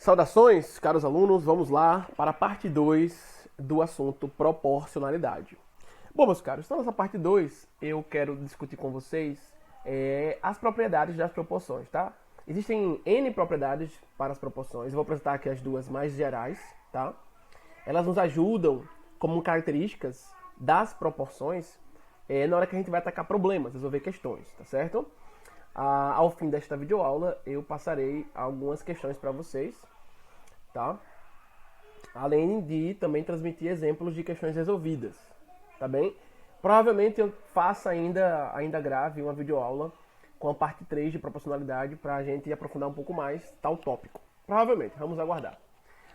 Saudações, caros alunos, vamos lá para a parte 2 do assunto proporcionalidade. Bom, meus caros, então nessa parte 2 eu quero discutir com vocês as propriedades das proporções, tá? Existem N propriedades para as proporções, eu vou apresentar aqui as duas mais gerais, tá? Elas nos ajudam como características das proporções na hora que a gente vai atacar problemas, resolver questões, tá certo? Ao fim desta videoaula eu passarei algumas questões para vocês, tá? Além de também transmitir exemplos de questões resolvidas, tá bem? Provavelmente eu faça ainda grave uma videoaula com a parte 3 de proporcionalidade para a gente aprofundar um pouco mais tal tópico. Provavelmente, vamos aguardar.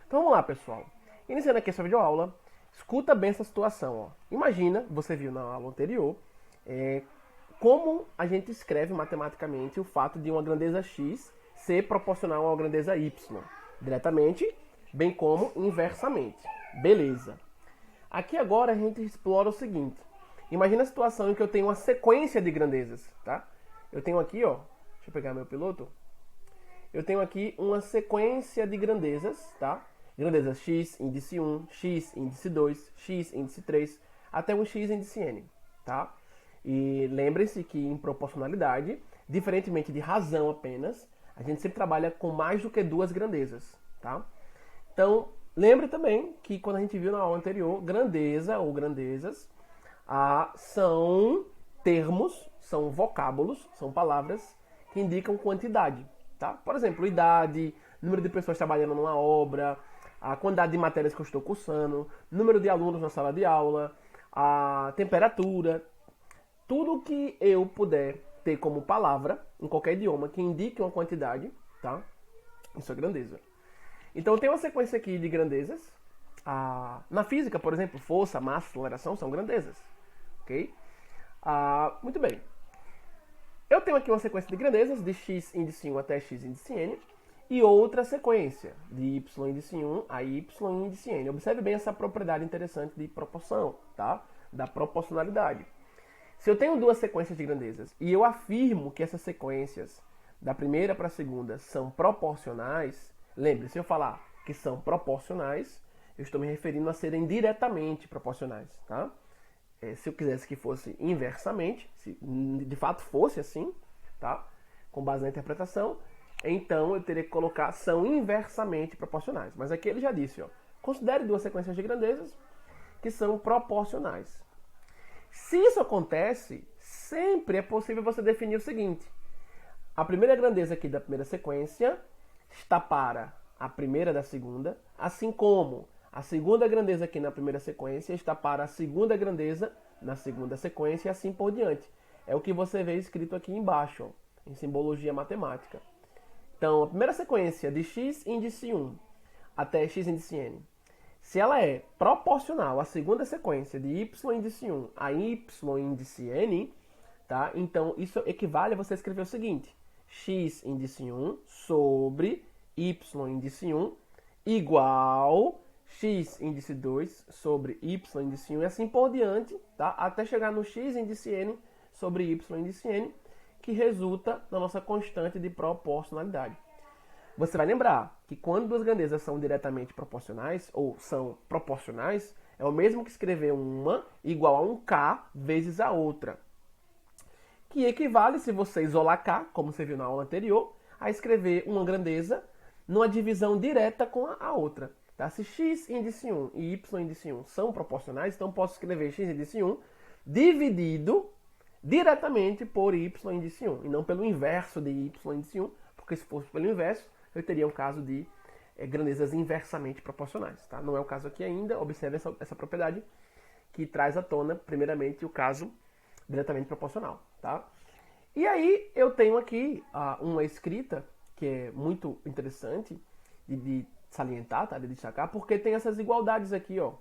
Então vamos lá, pessoal. Iniciando aqui essa videoaula, escuta bem essa situação, ó. Imagina, você viu na aula anterior, como a gente escreve matematicamente o fato de uma grandeza x ser proporcional a uma grandeza y, diretamente, bem como inversamente. Beleza. Aqui agora a gente explora o seguinte. Imagina a situação em que eu tenho uma sequência de grandezas, tá? Eu tenho aqui, ó, deixa eu pegar meu piloto. Eu tenho aqui uma sequência de grandezas, tá? Grandezas x, índice 1, x, índice 2, x, índice 3, até um x, índice n, tá? E lembrem-se que em proporcionalidade, diferentemente de razão apenas, a gente sempre trabalha com mais do que duas grandezas, tá? Então, lembre também que quando a gente viu na aula anterior, grandeza ou grandezas são termos, são vocábulos, são palavras que indicam quantidade, tá? Por exemplo, idade, número de pessoas trabalhando numa obra, a quantidade de matérias que eu estou cursando, número de alunos na sala de aula, a temperatura. Tudo que eu puder ter como palavra, em qualquer idioma, que indique uma quantidade, tá? Isso é grandeza. Então eu tenho uma sequência aqui de grandezas. Na física, por exemplo, força, massa, aceleração são grandezas. Ok? Muito bem. Eu tenho aqui uma sequência de grandezas, de x índice 1 até x índice n, e outra sequência, de y índice 1 a y índice n. Observe bem essa propriedade interessante de proporção, tá? Da proporcionalidade. Se eu tenho duas sequências de grandezas e eu afirmo que essas sequências da primeira para a segunda são proporcionais, lembre, se eu falar que são proporcionais, eu estou me referindo a serem diretamente proporcionais, tá? Se eu quisesse que fosse inversamente, se de fato fosse assim, tá? Com base na interpretação, então eu teria que colocar são inversamente proporcionais. Mas aqui ele já disse, ó, considere duas sequências de grandezas que são proporcionais. Se isso acontece, sempre é possível você definir o seguinte. A primeira grandeza aqui da primeira sequência está para a primeira da segunda, assim como a segunda grandeza aqui na primeira sequência está para a segunda grandeza na segunda sequência e assim por diante. É o que você vê escrito aqui embaixo, ó, em simbologia matemática. Então, a primeira sequência de x índice 1 até x índice n, se ela é proporcional à segunda sequência de y índice 1 a y índice n, tá? Então isso equivale a você escrever o seguinte: x índice 1 sobre y índice 1 igual x índice 2 sobre y índice 1 e assim por diante, tá? Até chegar no x índice n sobre y índice n, que resulta na nossa constante de proporcionalidade. Você vai lembrar que quando duas grandezas são diretamente proporcionais, ou são proporcionais, é o mesmo que escrever uma igual a um k vezes a outra. Que equivale, se você isolar k, como você viu na aula anterior, a escrever uma grandeza numa divisão direta com a outra. Tá? Se x índice 1 e y índice 1 são proporcionais, então posso escrever x índice 1 dividido diretamente por y índice 1, e não pelo inverso de y índice 1, porque se fosse pelo inverso, eu teria um caso de grandezas inversamente proporcionais. Tá? Não é o caso aqui ainda, observe essa propriedade que traz à tona, primeiramente, o caso diretamente proporcional. Tá? E aí eu tenho aqui uma escrita que é muito interessante de salientar, tá? De destacar, porque tem essas igualdades aqui, ó,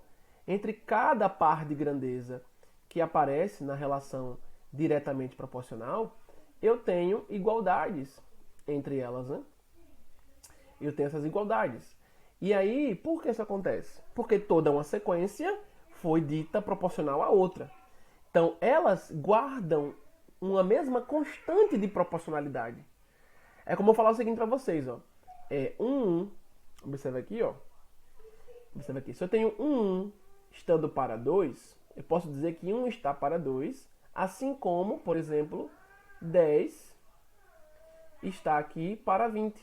entre cada par de grandeza que aparece na relação diretamente proporcional, eu tenho igualdades entre elas, né? Eu tenho essas igualdades. E aí, por que isso acontece? Porque toda uma sequência foi dita proporcional à outra. Então, elas guardam uma mesma constante de proporcionalidade. É como eu falar o seguinte para vocês, ó. 1 Observa aqui, ó. Observa aqui. Se eu tenho 1 estando para 2, eu posso dizer que 1 está para 2, assim como, por exemplo, 10 está aqui para 20.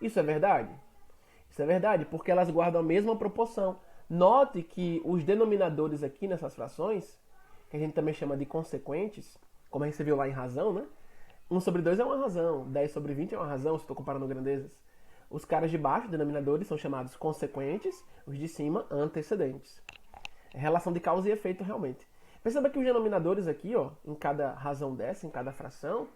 Isso é verdade? Isso é verdade, porque elas guardam a mesma proporção. Note que os denominadores aqui nessas frações, que a gente também chama de consequentes, como a gente viu lá em razão, né? 1 sobre 2 é uma razão, 10 sobre 20 é uma razão, se estou comparando grandezas. Os caras de baixo, denominadores, são chamados consequentes, os de cima, antecedentes. É relação de causa e efeito, realmente. Perceba que os denominadores aqui, ó, em cada razão dessa, em cada fração,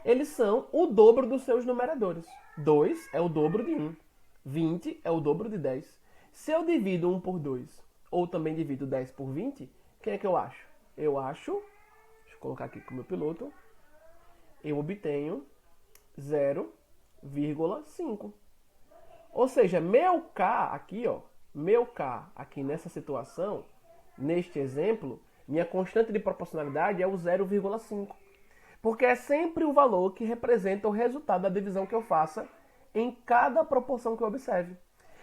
eles são o dobro dos seus numeradores. 2 é o dobro de 1. 20 é o dobro de 10. Se eu divido 1 por 2, ou também divido 10 por 20, quem é que eu acho? Eu acho, deixa eu colocar aqui com o meu piloto, eu obtenho 0,5. Ou seja, meu K aqui, ó, meu K aqui nessa situação, neste exemplo, minha constante de proporcionalidade é o 0,5. Porque é sempre o valor que representa o resultado da divisão que eu faça em cada proporção que eu observe.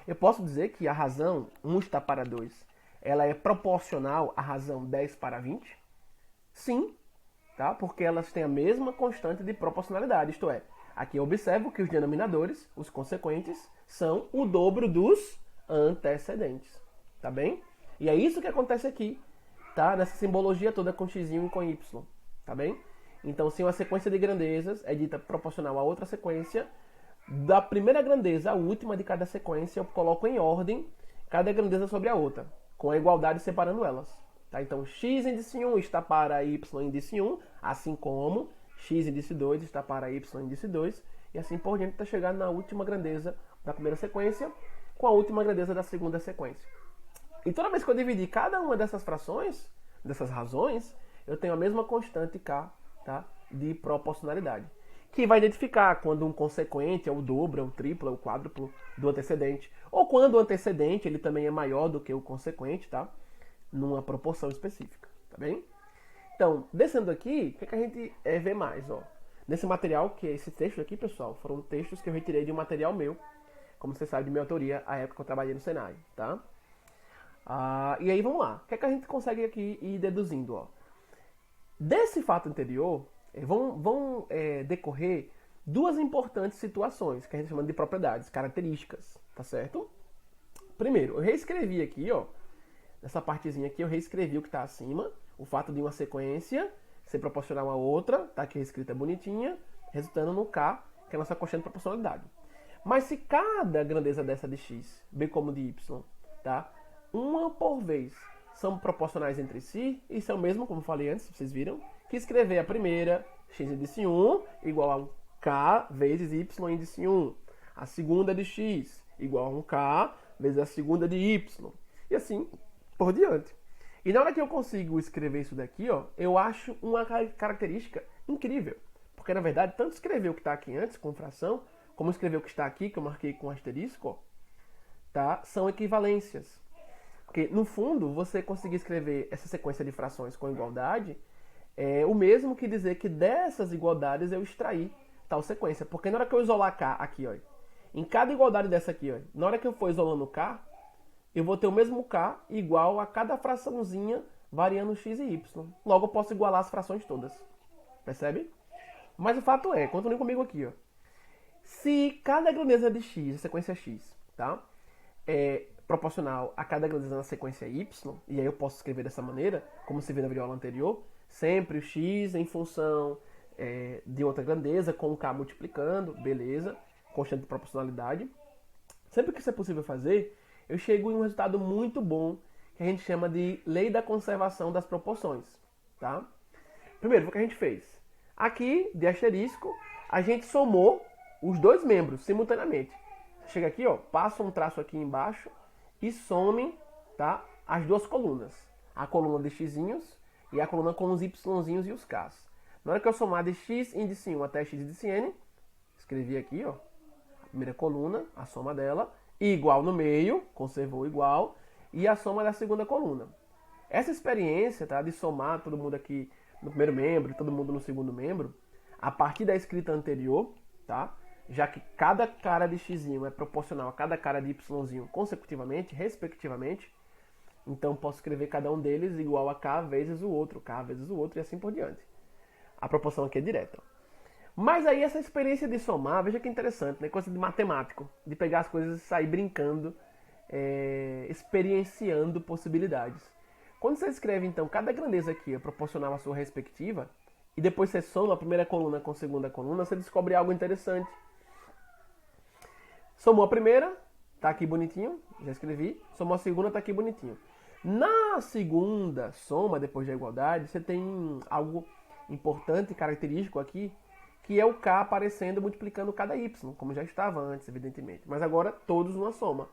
Eu posso dizer que a razão 1 está para 2, ela é proporcional à razão 10 para 20? Sim, tá? Porque elas têm a mesma constante de proporcionalidade, isto é, aqui eu observo que os denominadores, os consequentes, são o dobro dos antecedentes, tá bem? E é isso que acontece aqui, tá? Nessa simbologia toda com x e com y, tá bem? Então, se uma sequência de grandezas é dita proporcional a outra sequência, da primeira grandeza à última de cada sequência, eu coloco em ordem cada grandeza sobre a outra, com a igualdade separando elas. Tá? Então, x índice 1 está para y índice 1, assim como x índice 2 está para y índice 2, e assim por diante até chegar na última grandeza da primeira sequência, com a última grandeza da segunda sequência. E toda vez que eu dividir cada uma dessas frações, dessas razões, eu tenho a mesma constante k, tá? De proporcionalidade, que vai identificar quando um consequente é o dobro, é o triplo, é o quádruplo do antecedente, ou quando o antecedente ele também é maior do que o consequente, tá? Numa proporção específica, tá bem? Então, descendo aqui, o que a gente vê mais, ó? Nesse material, que é esse texto aqui, pessoal, foram textos que eu retirei de um material meu, como você sabe, de minha autoria, a época que eu trabalhei no Senai, tá? E aí, vamos lá. O que a gente consegue aqui ir deduzindo, ó? Desse fato anterior, vão decorrer duas importantes situações, que a gente chama de propriedades, características, tá certo? Primeiro, eu reescrevi aqui, ó, nessa partezinha aqui, eu reescrevi o que está acima, o fato de uma sequência ser proporcional a outra, tá aqui escrita bonitinha, resultando no K, que é a nossa constante de proporcionalidade. Mas se cada grandeza dessa de x, bem como de y, tá, uma por vez, são proporcionais entre si, isso é o mesmo, como eu falei antes, vocês viram, que escrever a primeira, x índice 1, igual a um k vezes y índice 1. A segunda de x, igual a um k vezes a segunda de y. E assim por diante. E na hora que eu consigo escrever isso daqui, ó, eu acho uma característica incrível. Porque, na verdade, tanto escrever o que está aqui antes, com fração, como escrever o que está aqui, que eu marquei com asterisco, ó, tá, são equivalências. Porque, no fundo, você conseguir escrever essa sequência de frações com igualdade é o mesmo que dizer que dessas igualdades eu extraí tal sequência. Porque na hora que eu isolar K aqui, ó, em cada igualdade dessa aqui, ó, na hora que eu for isolando K, eu vou ter o mesmo K igual a cada fraçãozinha variando x e y. Logo eu posso igualar as frações todas. Percebe? Mas o fato é, continue comigo aqui, ó. Se cada grandeza de x, a sequência x, tá, é proporcional a cada grandeza na sequência y, e aí eu posso escrever dessa maneira, como se viu na videoaula anterior, sempre o x em função de outra grandeza, com o k multiplicando, beleza, constante de proporcionalidade. Sempre que isso é possível fazer, eu chego em um resultado muito bom, que a gente chama de lei da conservação das proporções, tá? Primeiro, o que a gente fez? Aqui, de asterisco, a gente somou os dois membros simultaneamente. Chega aqui, ó, passa um traço aqui embaixo e some, tá, as duas colunas. A coluna de x'inhos e a coluna com os y'zinhos e os k's. Na hora que eu somar de x índice 1 até x índice n, escrevi aqui, ó, a primeira coluna, a soma dela, igual no meio, conservou igual, e a soma da segunda coluna. Essa experiência, tá, de somar todo mundo aqui no primeiro membro e todo mundo no segundo membro, a partir da escrita anterior, tá, já que cada cara de x é proporcional a cada cara de y consecutivamente, respectivamente, então posso escrever cada um deles igual a k vezes o outro e assim por diante. A proporção aqui é direta. Mas aí essa experiência de somar, veja que interessante, né? Coisa de matemático, de pegar as coisas e sair brincando, experienciando possibilidades. Quando você escreve, então, cada grandeza aqui é proporcional à sua respectiva, e depois você soma a primeira coluna com a segunda coluna, você descobre algo interessante. Somou a primeira, tá aqui bonitinho, já escrevi. Somou a segunda, tá aqui bonitinho. Na segunda soma, depois da igualdade, você tem algo importante, característico aqui, que é o k aparecendo multiplicando cada y, como já estava antes, evidentemente. Mas agora todos numa soma.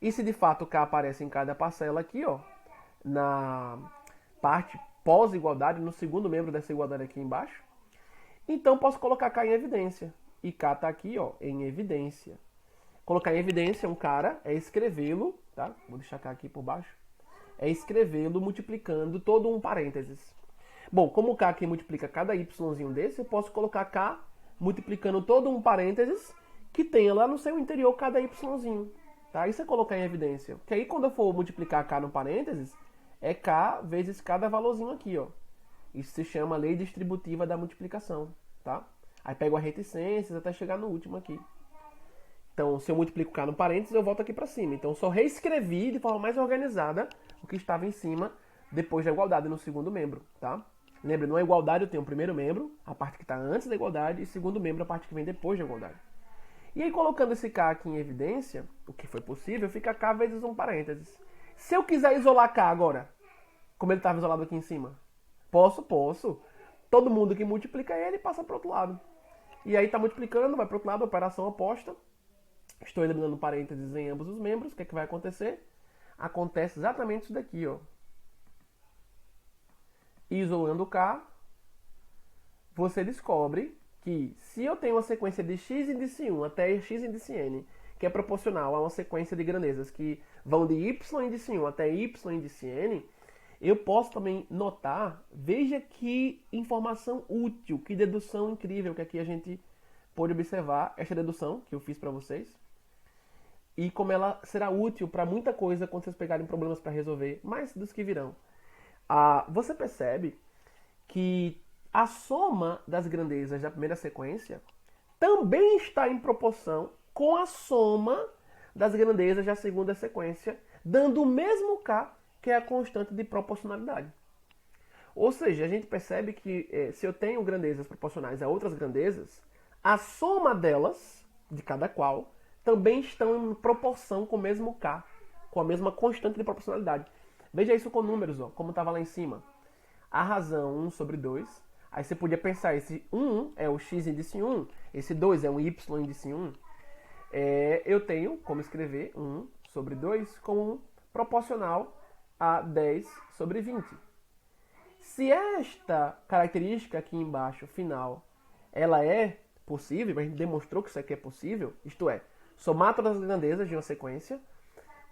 E se de fato o k aparece em cada parcela aqui, ó, na parte pós-igualdade, no segundo membro dessa igualdade aqui embaixo, então posso colocar k em evidência. E k está aqui, ó, em evidência. Colocar em evidência um cara é escrevê-lo, tá? Vou deixar k aqui por baixo. É escrevê-lo multiplicando todo um parênteses. Bom, como o k aqui multiplica cada yzinho desse, eu posso colocar k multiplicando todo um parênteses que tenha lá no seu interior cada yzinho. Tá? Isso é colocar em evidência. Porque aí quando eu for multiplicar k no parênteses, é k vezes cada valorzinho aqui, ó. Isso se chama lei distributiva da multiplicação, tá? Aí pego as reticências até chegar no último aqui. Então, se eu multiplico k no parênteses, eu volto aqui para cima. Então, eu só reescrevi de forma mais organizada o que estava em cima depois da igualdade no segundo membro, tá? Lembra, numa igualdade eu tenho o primeiro membro, a parte que está antes da igualdade, e o segundo membro, a parte que vem depois da igualdade. E aí, colocando esse k aqui em evidência, o que foi possível, fica k vezes um parênteses. Se eu quiser isolar k agora, como ele estava isolado aqui em cima, posso. Todo mundo que multiplica ele passa para o outro lado. E aí está multiplicando, vai para o outro lado, operação oposta. Estou eliminando parênteses em ambos os membros. O que é que vai acontecer? Acontece exatamente isso daqui, ó. Isolando k, você descobre que se eu tenho uma sequência de x índice 1 até x índice n, que é proporcional a uma sequência de grandezas que vão de y índice 1 até y índice n, eu posso também notar, veja que informação útil, que dedução incrível que aqui a gente pode observar, esta dedução que eu fiz para vocês, e como ela será útil para muita coisa quando vocês pegarem problemas para resolver, mais dos que virão. Você percebe que a soma das grandezas da primeira sequência também está em proporção com a soma das grandezas da segunda sequência, dando o mesmo k, que é a constante de proporcionalidade. Ou seja, a gente percebe que se eu tenho grandezas proporcionais a outras grandezas, a soma delas, de cada qual, também estão em proporção com o mesmo k, com a mesma constante de proporcionalidade. Veja isso com números, ó, como estava lá em cima. A razão 1 sobre 2. Aí você podia pensar, esse 1 é o x índice 1, esse 2 é um y índice 1. Eu tenho como escrever 1 sobre 2 como proporcional a 10 sobre 20. Se esta característica aqui embaixo, final, ela é possível, a gente demonstrou que isso aqui é possível, isto é, somar todas as grandezas de uma sequência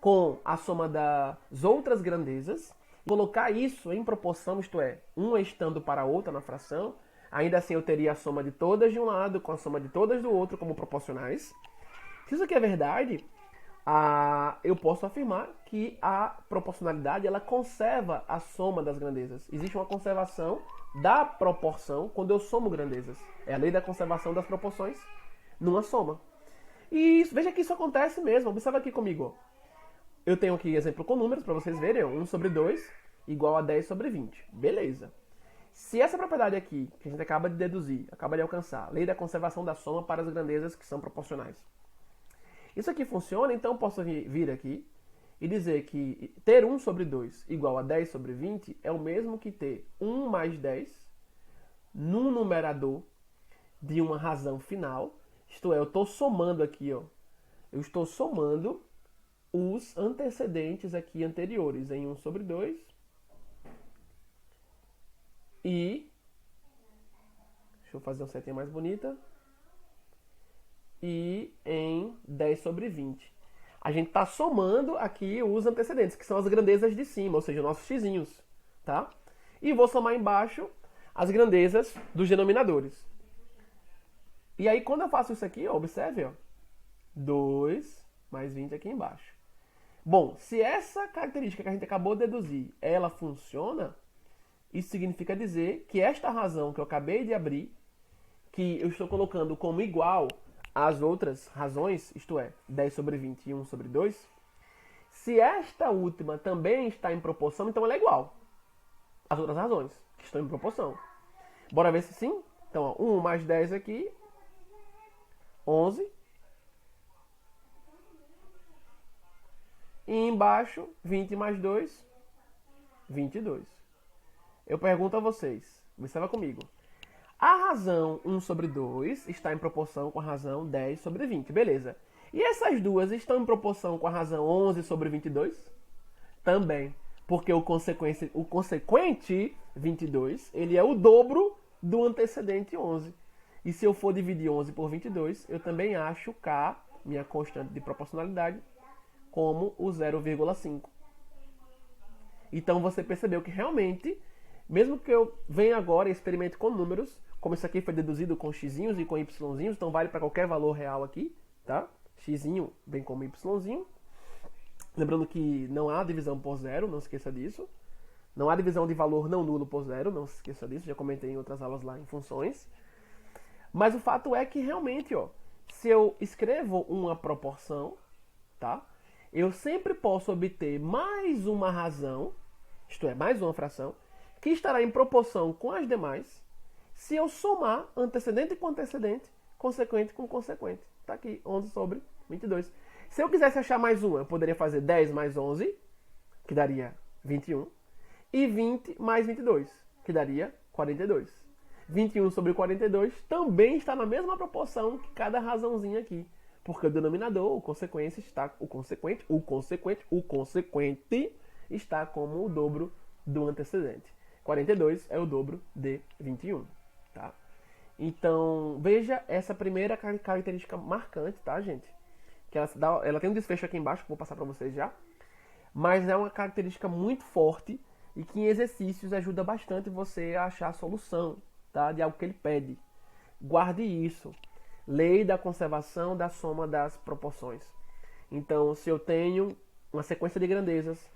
com a soma das outras grandezas, colocar isso em proporção, isto é, uma estando para a outra na fração, ainda assim eu teria a soma de todas de um lado com a soma de todas do outro como proporcionais. Se isso aqui é verdade, eu posso afirmar que a proporcionalidade ela conserva a soma das grandezas. Existe uma conservação da proporção quando eu somo grandezas. É a lei da conservação das proporções numa soma. E veja que isso acontece mesmo. Observa aqui comigo. Eu tenho aqui exemplo com números para vocês verem. 1 sobre 2 igual a 10 sobre 20. Beleza. Se essa propriedade aqui, que a gente acaba de deduzir, acaba de alcançar, lei da conservação da soma para as grandezas que são proporcionais. Isso aqui funciona, então eu posso vir aqui e dizer que ter 1 sobre 2 igual a 10 sobre 20 é o mesmo que ter 1 mais 10 num numerador de uma razão final. Isto é, eu estou somando aqui, ó. Eu estou somando os antecedentes aqui anteriores em 1 sobre 2 e... Deixa eu fazer uma setinha mais bonita. E em 10 sobre 20. A gente está somando aqui os antecedentes, que são as grandezas de cima, ou seja, nossos x'inhos, tá? E vou somar embaixo as grandezas dos denominadores. E aí, quando eu faço isso aqui, ó, observe, ó, 2 mais 20 aqui embaixo. Bom, se essa característica que a gente acabou de deduzir, ela funciona, isso significa dizer que esta razão que eu acabei de abrir, que eu estou colocando como igual às outras razões, isto é, 10 sobre 20 e 1 sobre 2, se esta última também está em proporção, então ela é igual às outras razões, que estão em proporção. Bora ver se sim? Então, ó, 1 mais 10 aqui, 11. E embaixo, 20 mais 2, 22. Eu pergunto a vocês, observa comigo. A razão 1 sobre 2 está em proporção com a razão 10 sobre 20, beleza. E essas duas estão em proporção com a razão 11 sobre 22? Também, porque o consequente 22, ele é o dobro do antecedente 11. E se eu for dividir 11 por 22, eu também acho K, minha constante de proporcionalidade, como o 0,5. Então você percebeu que realmente, mesmo que eu venha agora e experimente com números, como isso aqui foi deduzido com xzinhos e com yzinhos, então vale para qualquer valor real aqui, tá? Xzinho bem como yzinho. Lembrando que não há divisão por zero, não esqueça disso. Não há divisão de valor não nulo por zero, não se esqueça disso, já comentei em outras aulas lá em funções. Mas o fato é que realmente, ó, se eu escrevo uma proporção, tá? Eu sempre posso obter mais uma razão, isto é, mais uma fração, que estará em proporção com as demais, se eu somar antecedente com antecedente, consequente com consequente. Tá aqui, 11 sobre 22. Se eu quisesse achar mais uma, eu poderia fazer 10 mais 11, que daria 21, e 20 mais 22, que daria 42. 21 sobre 42 também está na mesma proporção que cada razãozinha aqui. Porque o denominador, o consequente está está como o dobro do antecedente. 42 é o dobro de 21, tá? Então, veja essa primeira característica marcante, tá, gente? Que ela tem um desfecho aqui embaixo que eu vou passar para vocês já. Mas é uma característica muito forte e que em exercícios ajuda bastante você a achar a solução, tá, de algo que ele pede. Guarde isso. Lei da conservação da soma das proporções. Então, se eu tenho uma sequência de grandezas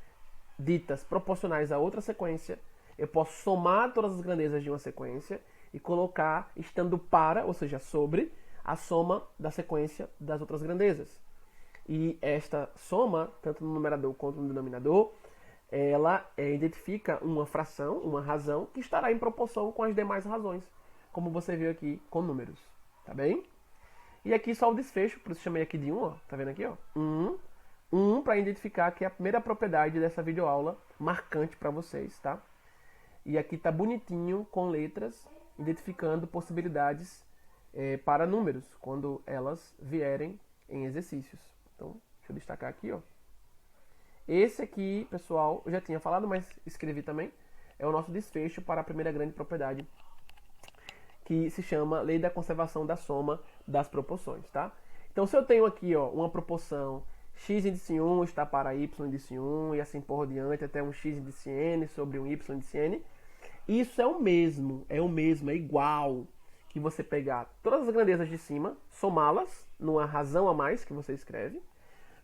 ditas proporcionais a outra sequência, eu posso somar todas as grandezas de uma sequência e colocar estando para, ou seja, sobre, a soma da sequência das outras grandezas. E esta soma, tanto no numerador quanto no denominador, ela identifica uma fração, uma razão, que estará em proporção com as demais razões, como você viu aqui com números. Tá bem? E aqui só o desfecho, por isso chamei aqui de 1, ó. Tá vendo aqui, ó? 1 para identificar que é a primeira propriedade dessa videoaula marcante para vocês, tá? E aqui tá bonitinho com letras, identificando possibilidades para números, quando elas vierem em exercícios. Então, deixa eu destacar aqui, ó. Esse aqui, pessoal, eu já tinha falado, mas escrevi também, é o nosso desfecho para a primeira grande propriedade, que se chama Lei da Conservação da Soma das Proporções, tá? Então, se eu tenho aqui, ó, uma proporção x índice 1 está para y índice 1 e assim por diante, até um x índice n sobre um y índice n, isso é o mesmo, é igual que você pegar todas as grandezas de cima, somá-las numa razão a mais que você escreve,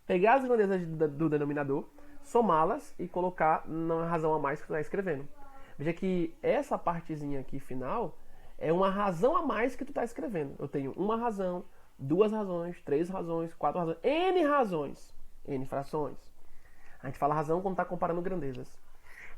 pegar as grandezas do denominador, somá-las e colocar na razão a mais que você está escrevendo. Veja que essa partezinha aqui final é uma razão a mais que tu está escrevendo. Eu tenho uma razão, duas razões, três razões, quatro razões, n razões, n frações. A gente fala razão quando está comparando grandezas.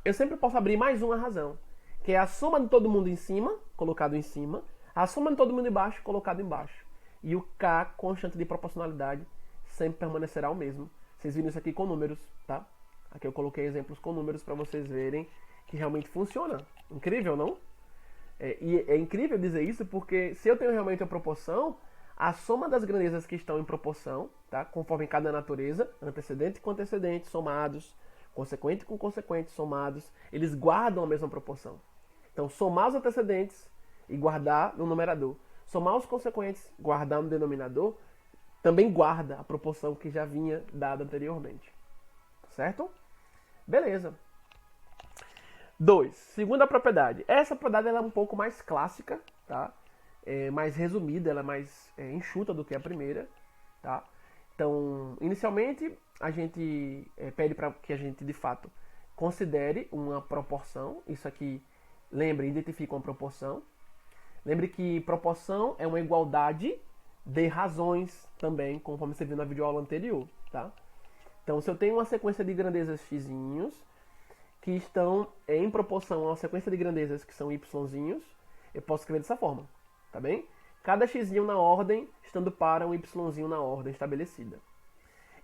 Eu sempre posso abrir mais uma razão, que é a soma de todo mundo em cima, colocado em cima, a soma de todo mundo embaixo, colocado embaixo. E o K, constante de proporcionalidade, sempre permanecerá o mesmo. Vocês viram isso aqui com números, tá? Aqui eu coloquei exemplos com números para vocês verem que realmente funciona. Incrível, não? E é incrível dizer isso porque se eu tenho realmente a proporção, a soma das grandezas que estão em proporção, tá? Conforme cada natureza, antecedente com antecedente, somados, consequente com consequente, somados, eles guardam a mesma proporção. Então, somar os antecedentes e guardar no numerador. Somar os consequentes, guardar no denominador, também guarda a proporção que já vinha dada anteriormente. Certo? Beleza. 2. Segunda propriedade. Essa propriedade ela é um pouco mais clássica, tá? mais resumida, ela é mais enxuta do que a primeira, tá? Então, inicialmente, a gente pede para que a gente, de fato, considere uma proporção. Isso aqui, lembre, identifica uma proporção. Lembre que proporção é uma igualdade de razões também, conforme você viu na videoaula anterior, tá? Então, se eu tenho uma sequência de grandezas x'inhos que estão em proporção a uma sequência de grandezas que são y'zinhos, eu posso escrever dessa forma, tá bem? Cada x'inho na ordem, estando para um y'zinho na ordem estabelecida.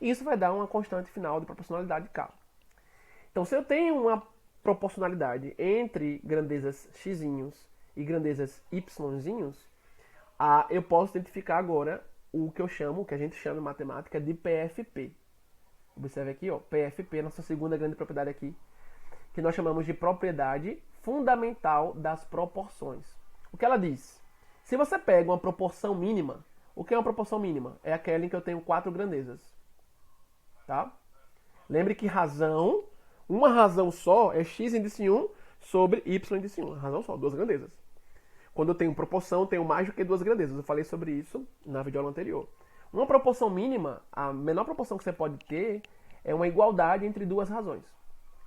E isso vai dar uma constante final de proporcionalidade K. Então, se eu tenho uma proporcionalidade entre grandezas x'inhos e grandezas y'zinhos, eu posso identificar agora o que a gente chama em matemática de PFP. Observe aqui, ó, PFP, nossa segunda grande propriedade aqui, que nós chamamos de propriedade fundamental das proporções. O que ela diz? Se você pega uma proporção mínima, o que é uma proporção mínima? É aquela em que eu tenho 4 grandezas. Tá? Lembre que uma razão só é x índice 1 sobre y índice 1. Razão só, 2 grandezas. Quando eu tenho proporção, eu tenho mais do que 2 grandezas. Eu falei sobre isso na videoaula anterior. Uma proporção mínima, a menor proporção que você pode ter é uma igualdade entre duas razões.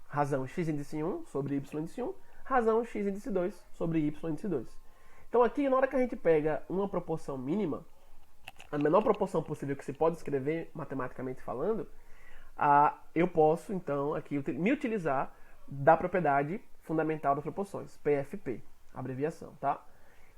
Razão x índice 1 sobre y índice 1, razão x índice 2 sobre y índice 2. Então aqui, na hora que a gente pega uma proporção mínima, a menor proporção possível que se pode escrever matematicamente falando, eu posso, então, aqui me utilizar da propriedade fundamental das proporções, PFP, abreviação, tá?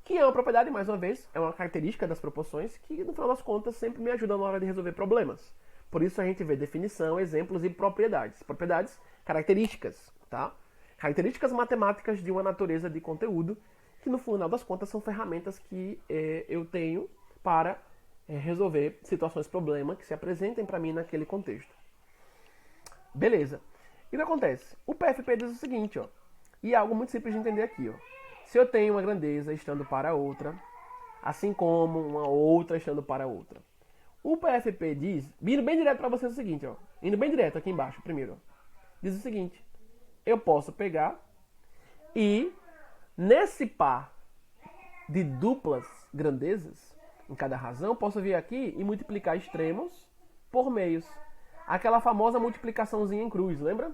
Que é uma propriedade, mais uma vez, é uma característica das proporções que, no final das contas, sempre me ajuda na hora de resolver problemas. Por isso a gente vê definição, exemplos e propriedades. Propriedades, características, tá? Características matemáticas de uma natureza de conteúdo que, no final das contas, são ferramentas que eu tenho para resolver situações, problemas que se apresentem para mim naquele contexto. Beleza. E o que acontece? O PFP diz o seguinte, ó, e é algo muito simples de entender aqui, ó. Se eu tenho uma grandeza estando para outra, assim como uma outra estando para outra. O PFP diz, indo bem direto para vocês, o seguinte, ó, indo bem direto aqui embaixo, primeiro, ó, diz o seguinte, eu posso pegar e, nesse par de duplas grandezas, em cada razão, posso vir aqui e multiplicar extremos por meios. Aquela famosa multiplicaçãozinha em cruz, lembra?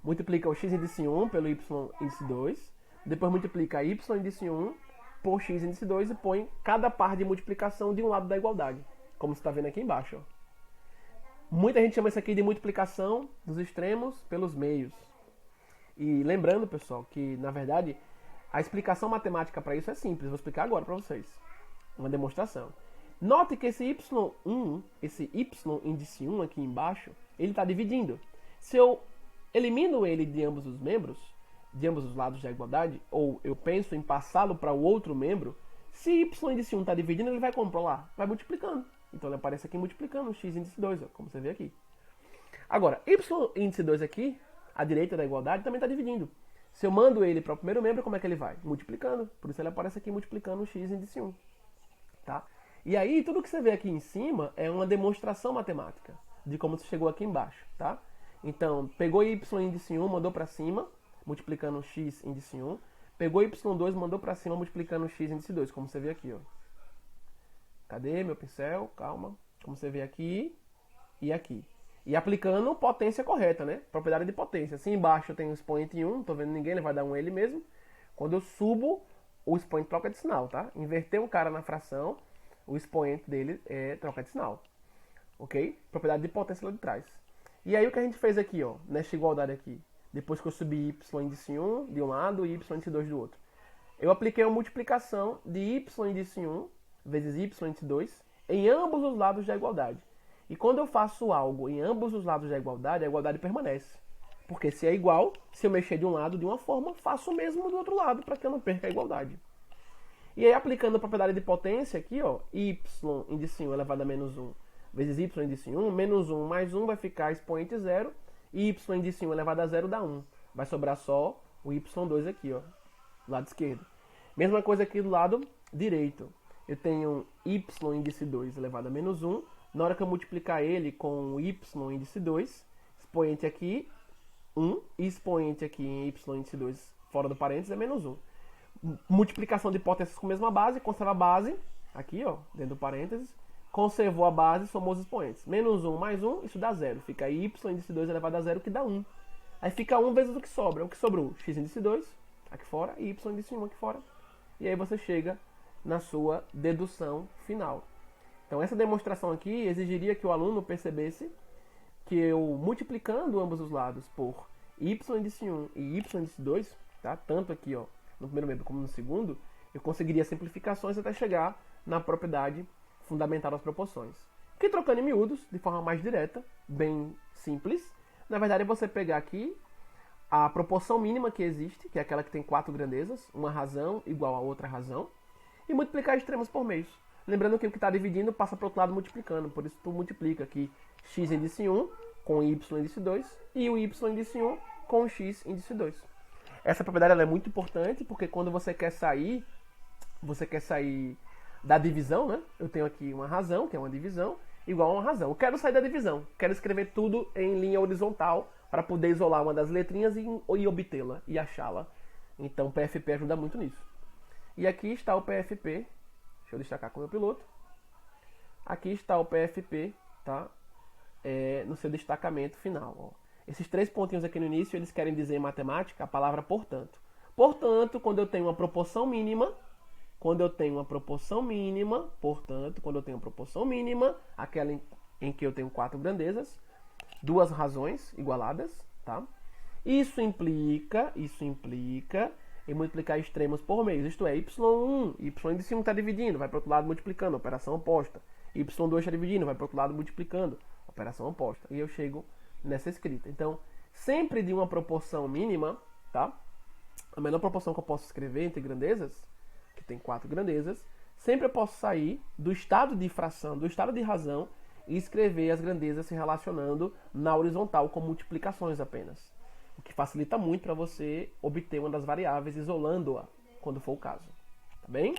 Multiplica o x índice 1 pelo y índice 2, depois multiplica y índice 1 por x índice 2 e põe cada par de multiplicação de um lado da igualdade, como você está vendo aqui embaixo. Ó. Muita gente chama isso aqui de multiplicação dos extremos pelos meios. E lembrando, pessoal, que na verdade a explicação matemática para isso é simples. Vou explicar agora para vocês. Uma demonstração. Note que esse y1, esse y índice 1 aqui embaixo, ele está dividindo. Se eu elimino ele de ambos os membros, de ambos os lados da igualdade, ou eu penso em passá-lo para o outro membro, se y índice 1 está dividindo, ele vai como para lá? Vai multiplicando. Então ele aparece aqui multiplicando o x índice 2, ó, como você vê aqui. Agora, y índice 2 aqui, à direita da igualdade, também está dividindo. Se eu mando ele para o primeiro membro, como é que ele vai? Multiplicando. Por isso ele aparece aqui multiplicando o x índice 1. Tá? E aí, tudo que você vê aqui em cima é uma demonstração matemática de como você chegou aqui embaixo. Tá? Então, pegou y índice 1, mandou para cima, multiplicando x índice 1. Pegou y2, mandou para cima, multiplicando x índice 2, como você vê aqui. Ó. Cadê meu pincel? Calma. Como você vê aqui e aqui. E aplicando potência correta, né? Propriedade de potência. Se embaixo eu tenho o expoente 1, não estou vendo ninguém, ele vai dar 1 ele mesmo. Quando eu subo, o expoente troca de sinal, tá? Inverter um cara na fração, o expoente dele troca de sinal. Ok? Propriedade de potência lá de trás. E aí o que a gente fez aqui, ó, nesta igualdade aqui, depois que eu subi y índice 1 de um lado e y índice 2 do outro. Eu apliquei uma multiplicação de y índice 1 vezes y índice 2 em ambos os lados da igualdade. E quando eu faço algo em ambos os lados da igualdade, a igualdade permanece. Porque se é igual, se eu mexer de um lado de uma forma, faço o mesmo do outro lado para que eu não perca a igualdade. E aí aplicando a propriedade de potência aqui, ó, y índice 1 elevado a menos 1 vezes y índice 1, menos 1 mais 1 vai ficar expoente 0, e y índice 1 elevado a 0 dá 1. Vai sobrar só o y2 aqui, ó, do lado esquerdo. Mesma coisa aqui do lado direito. Eu tenho y índice 2 elevado a menos 1. Na hora que eu multiplicar ele com o y índice 2, expoente aqui 1 e expoente aqui em y índice 2 fora do parênteses é menos 1. multiplicação de potências com a mesma base, conserva a base, aqui ó, dentro do parênteses, conservou a base, somou os expoentes. Menos 1 mais 1, isso dá 0. Fica y índice 2 elevado a 0, que dá 1. Aí fica 1 vezes o que sobra. O que sobrou? X índice 2, aqui fora, e y índice 1 aqui fora. E aí você chega na sua dedução final. Então essa demonstração aqui exigiria que o aluno percebesse que eu, multiplicando ambos os lados por y índice 1 e y índice 2, tá? Tanto aqui ó, no primeiro membro como no segundo, eu conseguiria simplificações até chegar na propriedade fundamental das proporções. Que trocando em miúdos, de forma mais direta, bem simples, na verdade é você pegar aqui a proporção mínima que existe, que é aquela que tem 4 grandezas, uma razão igual a outra razão, e multiplicar extremos por meios. Lembrando que o que está dividindo passa para o outro lado multiplicando, por isso tu multiplica aqui x índice 1 com y índice 2 e o y índice 1 com o x índice 2. Essa propriedade ela é muito importante porque quando você quer sair da divisão, né? Eu tenho aqui uma razão, que é uma divisão, igual a uma razão. Eu quero sair da divisão, quero escrever tudo em linha horizontal para poder isolar uma das letrinhas e obtê-la e achá-la. Então o PFP ajuda muito nisso. E aqui está o PFP, deixa eu destacar com o meu piloto. Aqui está o PFP, tá? No seu destacamento final. Ó. Esses 3 pontinhos aqui no início, eles querem dizer em matemática a palavra portanto. Portanto, quando eu tenho uma proporção mínima, aquela em que eu tenho 4 grandezas, 2 razões igualadas, tá? Isso implica em multiplicar extremos por meios, isto é, y1 índice 1 está dividindo, vai para o outro lado multiplicando, operação oposta. Y2 está dividindo, vai para o outro lado multiplicando, operação oposta. E eu chego nessa escrita. Então, sempre de uma proporção mínima, tá? A menor proporção que eu posso escrever entre grandezas, que tem 4 grandezas, sempre eu posso sair do estado de fração, do estado de razão, e escrever as grandezas se relacionando na horizontal com multiplicações apenas. O que facilita muito para você obter uma das variáveis isolando-a, quando for o caso. Tá bem?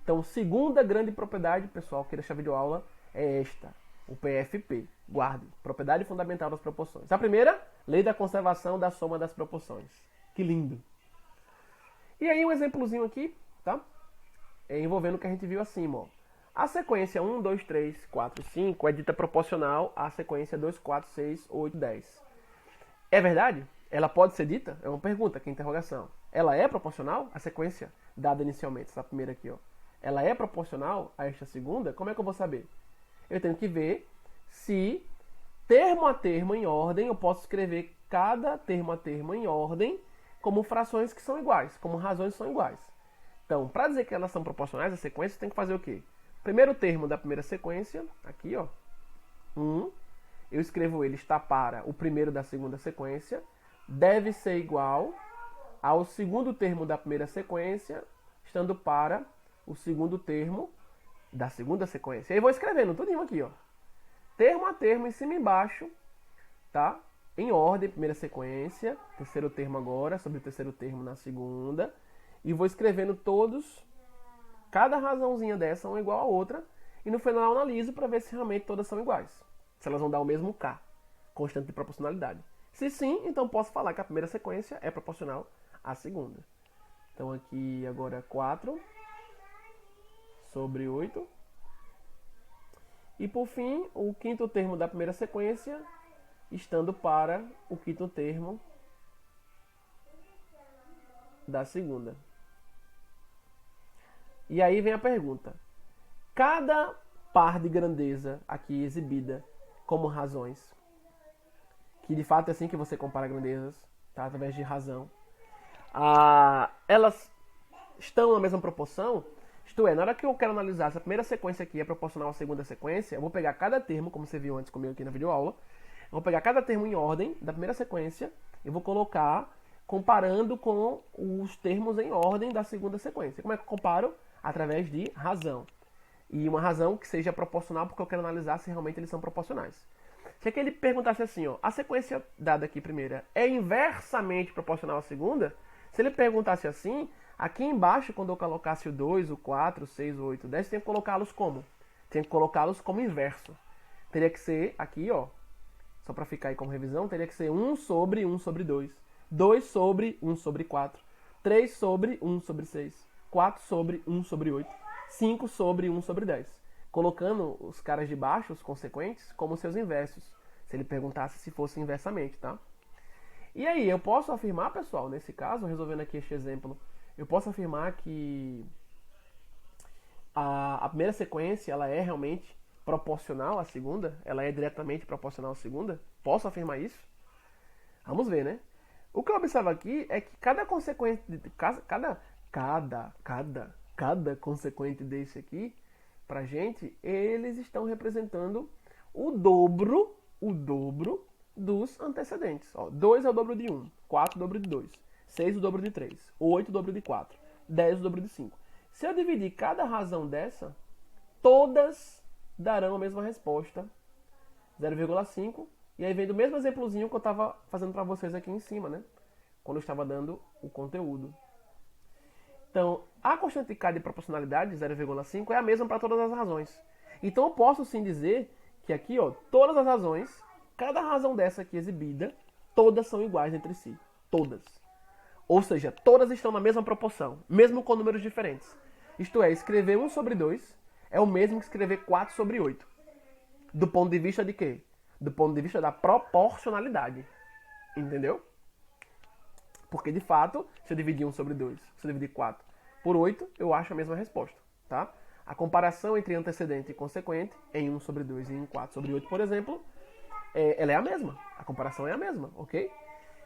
Então, segunda grande propriedade, pessoal, aqui desta videoaula é esta, o PFP. Guarde, propriedade fundamental das proporções. A primeira, lei da conservação da soma das proporções. Que lindo! E aí um exemplozinho aqui, tá? Envolvendo o que a gente viu acima, ó. A sequência 1, 2, 3, 4, 5 é dita proporcional à sequência 2, 4, 6, 8, 10. É verdade? Ela pode ser dita? É uma pergunta, que é interrogação. Ela é proporcional à sequência dada inicialmente, essa primeira aqui, ó. Ela é proporcional a esta segunda? Como é que eu vou saber? Eu tenho que ver se termo a termo em ordem, eu posso escrever cada termo a termo em ordem como frações que são iguais, como razões que são iguais. Então, para dizer que elas são proporcionais, a sequência tem que fazer o quê? Primeiro termo da primeira sequência, aqui ó, 1, eu escrevo ele está para o primeiro da segunda sequência, deve ser igual ao segundo termo da primeira sequência, estando para o segundo termo da segunda sequência. E aí vou escrevendo tudinho aqui, ó. Termo a termo, em cima e embaixo, tá? Em ordem, primeira sequência, terceiro termo agora, sobre o terceiro termo na segunda, e vou escrevendo todos. Cada razãozinha dessa é uma igual a outra. E no final eu analiso para ver se realmente todas são iguais. Se elas vão dar o mesmo K, constante de proporcionalidade. Se sim, então posso falar que a primeira sequência é proporcional à segunda. Então aqui agora 4 sobre 8. E por fim, o quinto termo da primeira sequência, estando para o quinto termo da segunda. E aí vem a pergunta. Cada par de grandeza aqui exibida como razões, que de fato é assim que você compara grandezas, tá? Através de razão, elas estão na mesma proporção? Isto é, na hora que eu quero analisar se a primeira sequência aqui é proporcional à segunda sequência, eu vou pegar cada termo, como você viu antes comigo aqui na videoaula, eu vou pegar cada termo em ordem da primeira sequência e vou colocar comparando com os termos em ordem da segunda sequência. Como é que eu comparo? Através de razão. E uma razão que seja proporcional, porque eu quero analisar se realmente eles são proporcionais. Se aquele perguntasse assim, ó, a sequência dada aqui primeira é inversamente proporcional à segunda, se ele perguntasse assim, aqui embaixo, quando eu colocasse o 2, o 4, o 6, o 8, o 10, tem que colocá-los como? Tem que colocá-los como inverso. Teria que ser aqui, ó, só para ficar aí como revisão, teria que ser 1 sobre 1 sobre 2. 2 sobre 1 sobre 4. 3 sobre 1 sobre 6, 4 sobre 1 sobre 8, 5 sobre 1 sobre 10. Colocando os caras de baixo, os consequentes, como seus inversos. Se ele perguntasse se fosse inversamente, tá? E aí, eu posso afirmar, pessoal, nesse caso, resolvendo aqui este exemplo, eu posso afirmar que a primeira sequência, ela é realmente proporcional à segunda? Ela é diretamente proporcional à segunda? Posso afirmar isso? Vamos ver, né? O que eu observo aqui é que cada consequente, cada consequente desse aqui, pra gente, eles estão representando o dobro dos antecedentes. Ó, 2 é o dobro de 1, 4 é o dobro de 2, 6 é o dobro de 3, 8 é o dobro de 4, 10 é o dobro de 5. Se eu dividir cada razão dessa, todas darão a mesma resposta, 0,5. E aí vem do mesmo exemplozinho que eu estava fazendo para vocês aqui em cima, né? Quando eu estava dando o conteúdo. Então, a constante K de proporcionalidade, 0,5, é a mesma para todas as razões. Então, eu posso sim dizer que aqui, ó, todas as razões, cada razão dessa aqui exibida, todas são iguais entre si. Todas. Ou seja, todas estão na mesma proporção, mesmo com números diferentes. Isto é, escrever 1 sobre 2 é o mesmo que escrever 4 sobre 8. Do ponto de vista de quê? Do ponto de vista da proporcionalidade. Entendeu? Porque, de fato, se eu dividir 1 sobre 2, se eu dividir 4 por 8, eu acho a mesma resposta. Tá? A comparação entre antecedente e consequente, em 1 sobre 2 e em 4 sobre 8, por exemplo, ela é a mesma. A comparação é a mesma, ok?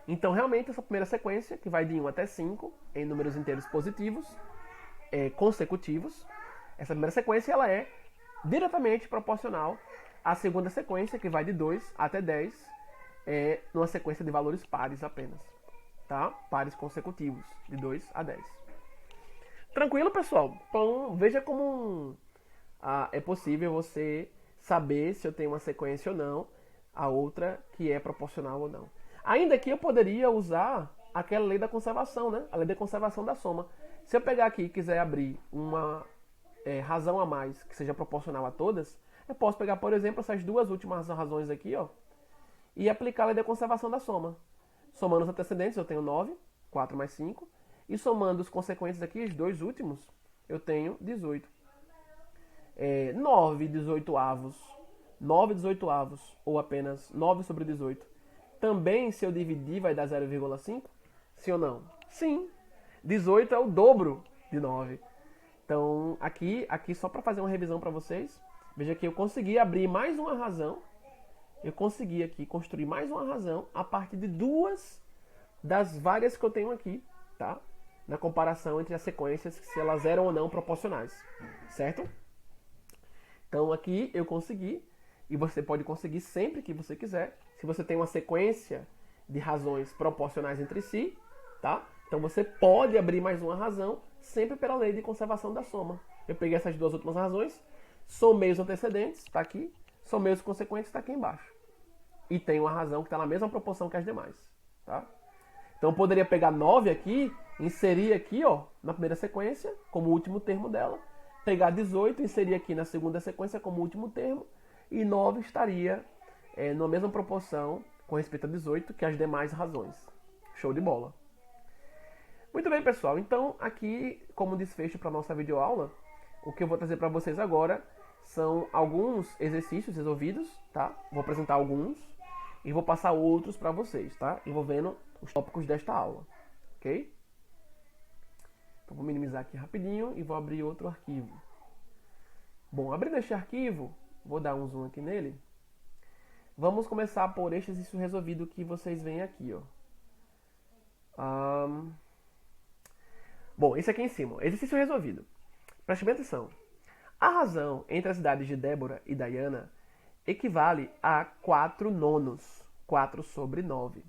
Então, realmente, essa primeira sequência, que vai de 1 até 5, em números inteiros positivos, consecutivos, essa primeira sequência ela é diretamente proporcional à segunda sequência, que vai de 2 até 10, numa sequência de valores pares apenas. Tá? Pares consecutivos, de 2 a 10. Tranquilo, pessoal? Então, veja como é possível você saber se eu tenho uma sequência ou não, a outra que é proporcional ou não. Ainda que eu poderia usar aquela lei da conservação, né? A lei da conservação da soma. Se eu pegar aqui e quiser abrir uma razão a mais que seja proporcional a todas, eu posso pegar, por exemplo, essas duas últimas razões aqui, ó, e aplicar a lei da conservação da soma. Somando os antecedentes, eu tenho 9, 4 mais 5. E somando os consequentes aqui, os dois últimos, eu tenho 18. 9 18avos, 9 18avos, ou apenas 9 sobre 18. Também, se eu dividir, vai dar 0,5? Sim ou não? Sim. 18 é o dobro de 9. Então, aqui só para fazer uma revisão para vocês, veja que eu consegui abrir mais uma razão. Eu consegui aqui construir mais uma razão a partir de duas das várias que eu tenho aqui, tá? Na comparação entre as sequências, se elas eram ou não proporcionais, certo? Então aqui eu consegui, e você pode conseguir sempre que você quiser, se você tem uma sequência de razões proporcionais entre si, tá? Então você pode abrir mais uma razão sempre pela lei de conservação da soma. Eu peguei essas duas últimas razões, somei os antecedentes, está aqui, somei os consequentes, está aqui embaixo. E tem uma razão que está na mesma proporção que as demais, tá? Então eu poderia pegar 9 aqui, inserir aqui, ó, na primeira sequência, como último termo dela, pegar 18, inserir aqui na segunda sequência como último termo, e 9 estaria na mesma proporção com respeito a 18 que as demais razões. Show de bola. Muito bem, pessoal. Então, aqui, como desfecho para a nossa videoaula, o que eu vou trazer para vocês agora são alguns exercícios resolvidos, tá? Vou apresentar alguns e vou passar outros para vocês, tá? Envolvendo os tópicos desta aula, ok? Então, vou minimizar aqui rapidinho e vou abrir outro arquivo. Bom, abrindo este arquivo, vou dar um zoom aqui nele. Vamos começar por este exercício resolvido que vocês veem aqui, ó. Bom, esse aqui em cima, exercício resolvido. Preste bem atenção. A razão entre as idades de Débora e Diana equivale a 4 nonos, 4 sobre 9.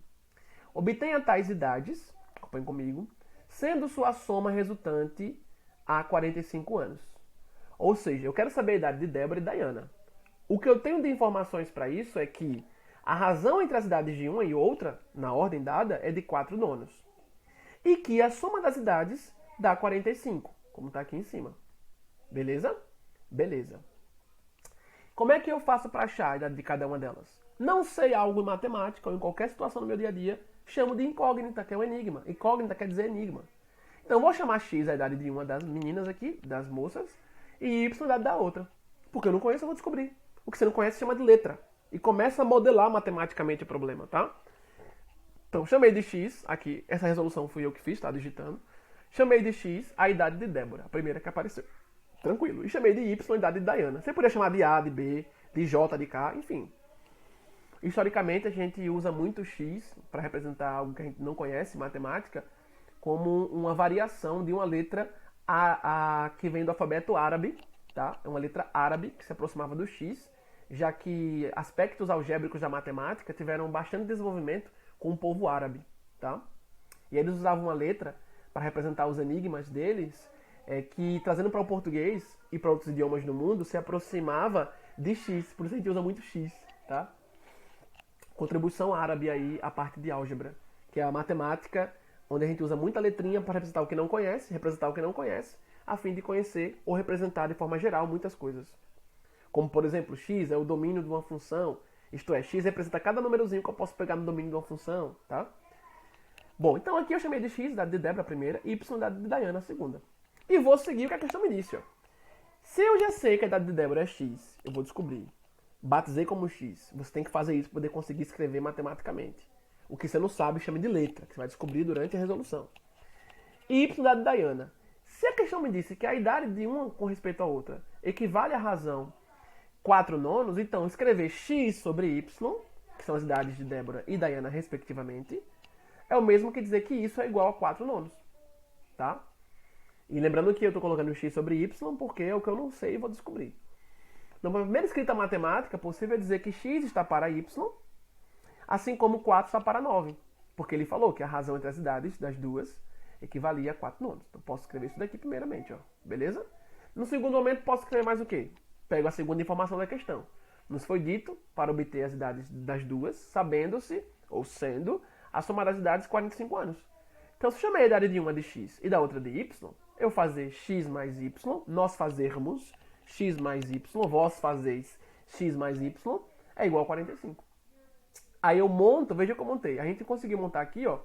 Obtenha tais idades, acompanhe comigo, sendo sua soma resultante a 45 anos. Ou seja, eu quero saber a idade de Débora e Diana. O que eu tenho de informações para isso é que a razão entre as idades de uma e outra, na ordem dada, é de 4 nonos. E que a soma das idades dá 45, como está aqui em cima. Beleza? Beleza. Como é que eu faço para achar a idade de cada uma delas? Não sei algo em matemática ou em qualquer situação no meu dia a dia, chamo de incógnita, que é um enigma. Incógnita quer dizer enigma. Então eu vou chamar x a idade de uma das meninas aqui, das moças, e y a idade da outra. Porque eu não conheço, eu vou descobrir. O que você não conhece chama de letra. E começa a modelar matematicamente o problema, tá? Então chamei de x, aqui, essa resolução fui eu que fiz, tá? Digitando. Chamei de x a idade de Débora, a primeira que apareceu. Tranquilo. E chamei de y a idade de Diana. Você poderia chamar de A, de B, de J, de K, enfim. Historicamente, a gente usa muito x para representar algo que a gente não conhece, matemática, como uma variação de uma letra que vem do alfabeto árabe, tá? É uma letra árabe que se aproximava do x, já que aspectos algébricos da matemática tiveram bastante desenvolvimento com o povo árabe, tá? E eles usavam uma letra para representar os enigmas deles, que trazendo para o português e para outros idiomas do mundo se aproximava de x, por isso a gente usa muito x, tá? Contribuição árabe aí à parte de álgebra, que é a matemática onde a gente usa muita letrinha para representar o que não conhece, a fim de conhecer ou representar de forma geral muitas coisas. Como, por exemplo, x é o domínio de uma função, isto é, x representa cada númerozinho que eu posso pegar no domínio de uma função, tá? Bom, então aqui eu chamei de x, idade de Débora a primeira, e y, idade de Diana a segunda. E vou seguir o que a questão me disse, ó. Se eu já sei que a idade de Débora é x, eu vou descobrir. Batizei como x. Você tem que fazer isso para poder conseguir escrever matematicamente. O que você não sabe, chama de letra, que você vai descobrir durante a resolução. E y, idade de Diana. Se a questão me disse que a idade de uma com respeito à outra equivale à razão 4 nonos, então escrever x sobre y, que são as idades de Débora e Diana respectivamente, é o mesmo que dizer que isso é igual a 4 nonos. Tá? E lembrando que eu estou colocando x sobre y porque é o que eu não sei e vou descobrir. Na primeira escrita matemática, é possível dizer que x está para y, assim como 4 está para 9. Porque ele falou que a razão entre as idades das duas equivalia a 4 nonos. Então posso escrever isso daqui primeiramente, ó. Beleza? No segundo momento, posso escrever mais o quê? Pego a segunda informação da questão. Nos foi dito para obter as idades das duas, sabendo-se, ou sendo, a soma das idades 45 anos. Então, se eu chamei a idade de uma de x e da outra de y, eu fazer x mais y, nós fazermos x mais y, vós fazeis x mais y, é igual a 45. Aí eu monto, veja que eu montei. A gente conseguiu montar aqui, ó,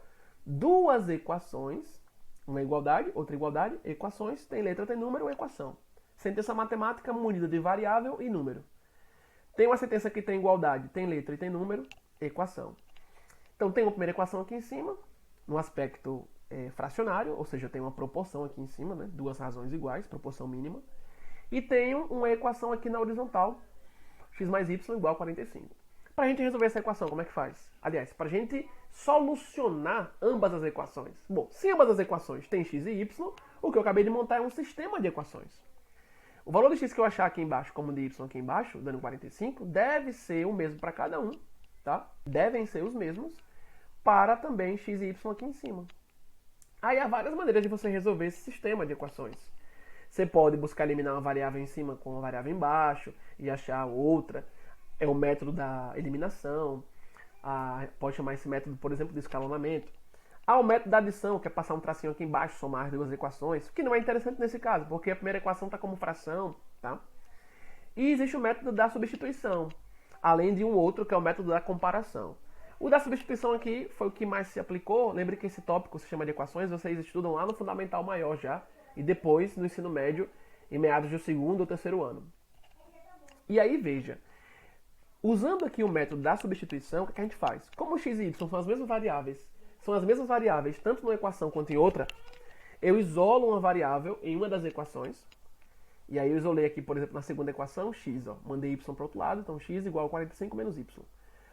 duas equações, uma igualdade, outra igualdade, equações, tem letra, tem número, equação. Sentença matemática munida de variável e número. Tem uma sentença que tem igualdade, tem letra e tem número, equação. Então tem uma primeira equação aqui em cima, no aspecto fracionário, ou seja, tem uma proporção aqui em cima, né? Duas razões iguais, proporção mínima. E tenho uma equação aqui na horizontal, x mais y igual a 45. Para a gente resolver essa equação, como é que faz? Aliás, para a gente solucionar ambas as equações. Bom, se ambas as equações têm x e y, o que eu acabei de montar é um sistema de equações. O valor de x que eu achar aqui embaixo, como de y aqui embaixo, dando 45, deve ser o mesmo para cada um, tá? Devem ser os mesmos para também x e y aqui em cima. Aí há várias maneiras de você resolver esse sistema de equações. Você pode buscar eliminar uma variável em cima com uma variável embaixo e achar outra. É o método da eliminação. Pode chamar esse método, por exemplo, de escalonamento. Há o método da adição, que é passar um tracinho aqui embaixo, somar duas equações, que não é interessante nesse caso, porque a primeira equação está como fração, tá? E existe o método da substituição, além de um outro, que é o método da comparação. O da substituição aqui foi o que mais se aplicou. Lembre que esse tópico se chama de equações, vocês estudam lá no Fundamental Maior já, e depois no ensino médio, em meados do segundo ou terceiro ano. E aí, veja, usando aqui o método da substituição, o que a gente faz? Como x e y são as mesmas variáveis tanto numa equação quanto em outra, eu isolo uma variável em uma das equações, e aí eu isolei aqui, por exemplo, na segunda equação, x, ó, mandei y para o outro lado, então x igual a 45 menos y.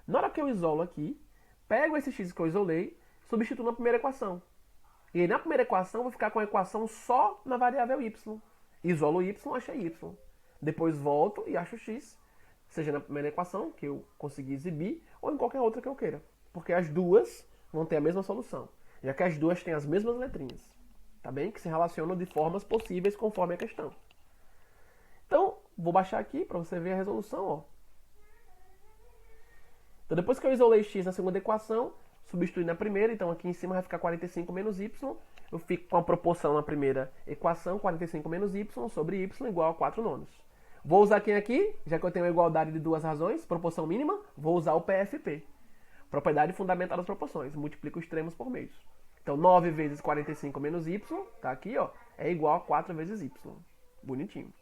Na hora que eu isolo aqui, pego esse x que eu isolei, substituo na primeira equação. E aí na primeira equação eu vou ficar com a equação só na variável y. Isolo y, achei y. Depois volto e acho x, seja na primeira equação, que eu consegui exibir, ou em qualquer outra que eu queira. Porque as duas vão ter a mesma solução, já que as duas têm as mesmas letrinhas, tá bem? Que se relacionam de formas possíveis conforme a questão. Então, vou baixar aqui para você ver a resolução, ó. Então, depois que eu isolei x na segunda equação, substituí na primeira, então aqui em cima vai ficar 45 menos y, eu fico com a proporção na primeira equação, 45 menos y sobre y igual a 4 nonos. Vou usar quem aqui? Já que eu tenho a igualdade de duas razões, proporção mínima, vou usar o PFP. Propriedade fundamental das proporções. Multiplico os extremos por meios. Então 9 vezes 45 menos y, tá aqui, ó, é igual a 4 vezes y. Bonitinho.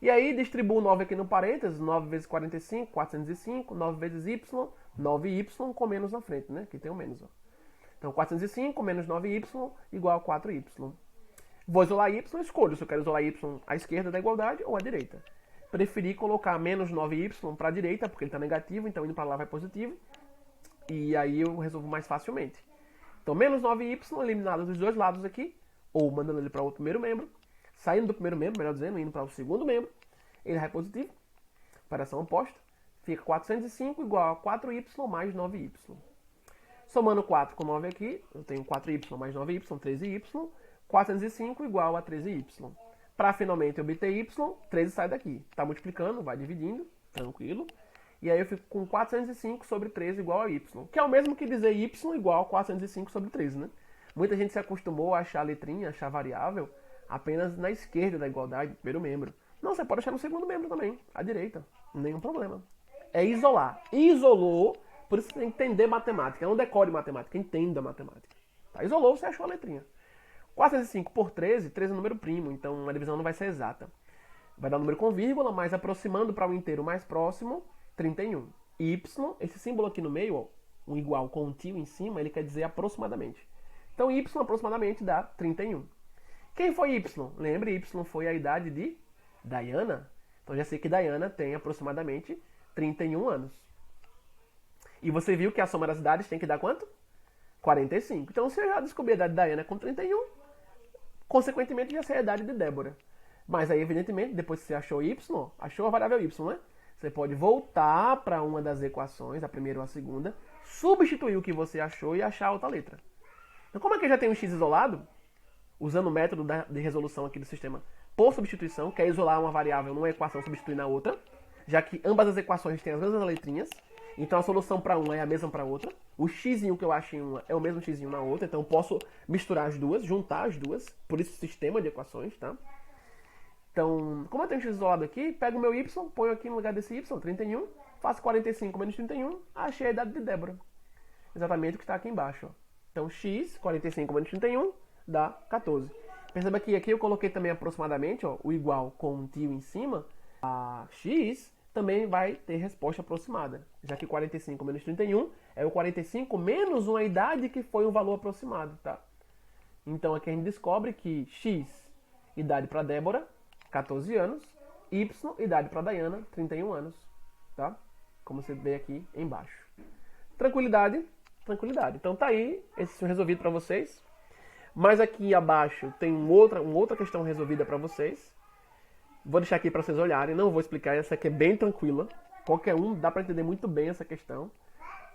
E aí distribuo o 9 aqui no parênteses, 9 vezes 45, 405, 9 vezes y, 9y com menos na frente, né? Aqui tem o menos, ó. Então 405 menos 9y igual a 4y. Vou isolar y, escolho se eu quero isolar y à esquerda da igualdade ou à direita. Preferi colocar menos 9y para a direita, porque ele está negativo, então indo para lá vai positivo. E aí eu resolvo mais facilmente. Então menos 9y eliminado dos dois lados aqui, ou mandando ele para o primeiro membro. Saindo do primeiro membro, melhor dizendo, indo para o segundo membro. Ele vai positivo, operação oposta. Fica 405 igual a 4y mais 9y. Somando 4 com 9 aqui, eu tenho 4y mais 9y, 13y. 405 igual a 13y. Para finalmente obter y, 13 sai daqui. Está multiplicando, vai dividindo, tranquilo. E aí eu fico com 405 sobre 13 igual a y. Que é o mesmo que dizer y igual a 405 sobre 13, né? Muita gente se acostumou a achar a letrinha, achar variável, apenas na esquerda da igualdade, primeiro membro. Não, você pode achar no segundo membro também, à direita. Nenhum problema. É isolar. Isolou, por isso você tem que entender matemática. Não decore matemática, entenda matemática. Tá? Isolou, você achou a letrinha. 405 por 13, 13 é um número primo, então a divisão não vai ser exata. Vai dar um número com vírgula, mas aproximando para o inteiro mais próximo, 31. Y, esse símbolo aqui no meio, ó, um igual com um tio em cima, ele quer dizer aproximadamente. Então y aproximadamente dá 31. Quem foi y? Lembre, y foi a idade de Diana. Então já sei que Diana tem aproximadamente 31 anos. E você viu que a soma das idades tem que dar quanto? 45. Então se eu já descobri a idade de Diana com 31, consequentemente já sei a idade de Débora. Mas aí, evidentemente, depois que você achou y, achou a variável y, né? Você pode voltar para uma das equações, a primeira ou a segunda, substituir o que você achou e achar outra letra. Então, como é que eu já tenho um x isolado, usando o método de resolução aqui do sistema por substituição, que é isolar uma variável numa equação substituir na outra, já que ambas as equações têm as mesmas letrinhas, então a solução para uma é a mesma para a outra. O x que eu acho em uma é o mesmo x na outra, então eu posso misturar as duas, juntar as duas, por isso sistema de equações, tá? Então, como eu tenho x isolado aqui, pego o meu y, ponho aqui no lugar desse y, 31, faço 45 menos 31, achei a idade de Débora. Exatamente o que está aqui embaixo, ó. Então x, 45 menos 31, dá 14. Perceba que aqui eu coloquei também aproximadamente, ó, o igual com um tio em cima. A x também vai ter resposta aproximada, já que 45 menos 31 é o 45 menos uma idade que foi um valor aproximado, tá? Então aqui a gente descobre que x, idade para Débora, 14 anos, y, idade para Diana, 31 anos, tá? Como você vê aqui embaixo. Tranquilidade? Tranquilidade. Então tá aí, esse resolvido para vocês. Mas aqui abaixo tem uma outra questão resolvida para vocês. Vou deixar aqui para vocês olharem, não vou explicar, essa aqui é bem tranquila. Qualquer um dá para entender muito bem essa questão.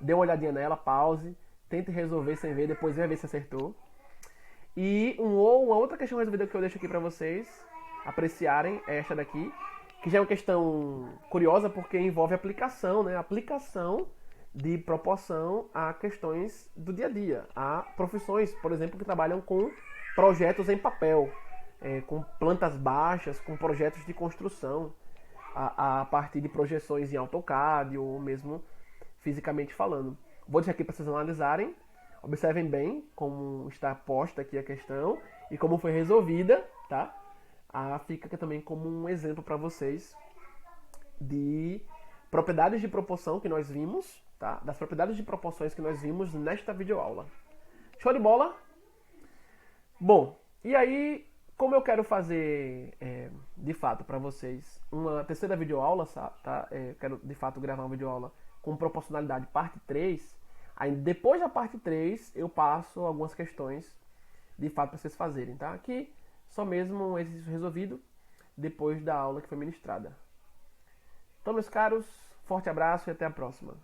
Dê uma olhadinha nela, pause, tente resolver sem ver, depois vai ver se acertou. E uma outra questão resolvida que eu deixo aqui para vocês apreciarem é esta daqui, que já é uma questão curiosa porque envolve aplicação, né? Aplicação de proporção a questões do dia a dia, a profissões, por exemplo, que trabalham com projetos em papel, com plantas baixas, com projetos de construção, a partir de projeções em AutoCAD ou mesmo fisicamente falando. Vou deixar aqui para vocês analisarem, observem bem como está posta aqui a questão e como foi resolvida, tá? Fica aqui também como um exemplo para vocês de propriedades de proporção que nós vimos, tá? Das propriedades de proporções que nós vimos nesta videoaula. Show de bola? Bom, e aí, como eu quero fazer, de fato, para vocês uma terceira videoaula, tá? Quero, de fato, gravar uma videoaula com proporcionalidade parte 3, aí depois da parte 3 eu passo algumas questões, de fato, para vocês fazerem, tá? Aqui, só mesmo um exercício resolvido depois da aula que foi ministrada. Então, meus caros, forte abraço e até a próxima.